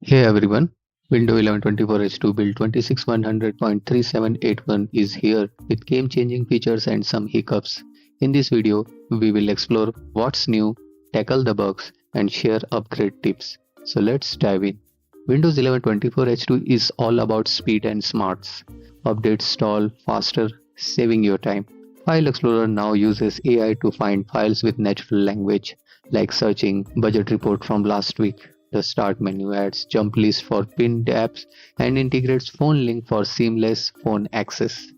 Hey everyone, Windows 11 24H2 build 26100.3781 is here with game-changing features and some hiccups. In this video, we will explore what's new, tackle the bugs, and share upgrade tips. So let's dive in. Windows 11 24H2 is all about speed and smarts. Updates stall faster, saving your time. File Explorer now uses AI to find files with natural language, like searching budget report from last week. The start menu adds jump list for pinned apps and integrates phone link for seamless phone access.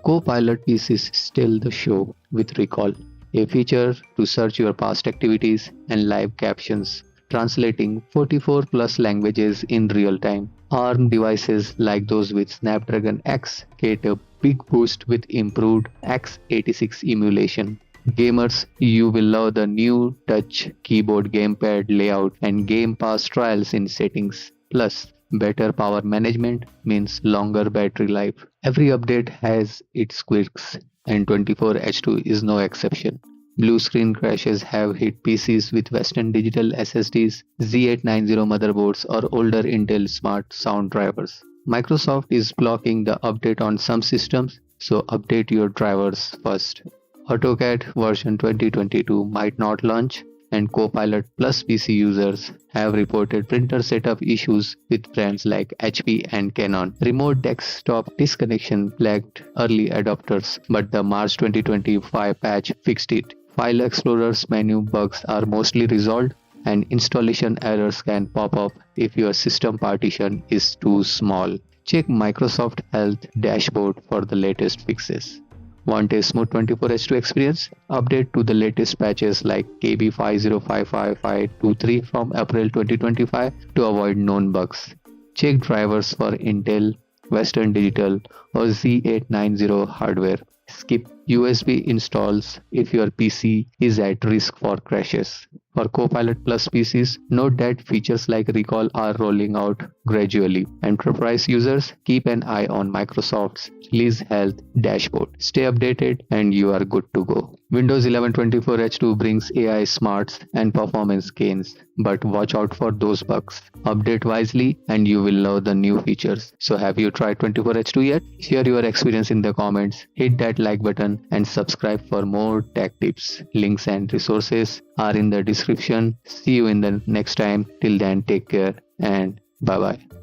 Copilot PC is still the show with Recall, a feature to search your past activities and live captions, translating 44 plus languages in real time. ARM devices like those with Snapdragon X get a big boost with improved x86 emulation. Gamers, you will love the new touch keyboard gamepad layout and Game Pass trials in settings. Plus, better power management means longer battery life. Every update has its quirks, and 24H2 is no exception. Blue screen crashes have hit PCs with Western Digital SSDs, Z890 motherboards, or older Intel Smart Sound drivers. Microsoft is blocking the update on some systems, so update your drivers first. AutoCAD version 2022 might not launch, and Copilot Plus PC users have reported printer setup issues with brands like HP and Canon. Remote desktop disconnection plagued early adopters, but the March 2025 patch fixed it. File Explorer's menu bugs are mostly resolved, and installation errors can pop up if your system partition is too small. Check Microsoft Health dashboard for the latest fixes. Want a smooth 24H2 experience? Update to the latest patches like KB 5055523 from April 2025 to avoid known bugs. Check drivers for Intel, Western Digital, or Z890 hardware. Skip USB installs if your PC is at risk for crashes. For Copilot Plus PCs, note that features like Recall are rolling out gradually. Enterprise users, keep an eye on Microsoft's Release Health dashboard. Stay updated and you are good to go. Windows 11 24H2 brings AI smarts and performance gains, but watch out for those bugs. Update wisely and you will love the new features. So have you tried 24H2 yet? Share your experience in the comments, hit that like button and subscribe for more tech tips. Links and resources are in the description. See you in the next time. Till then, take care and bye bye.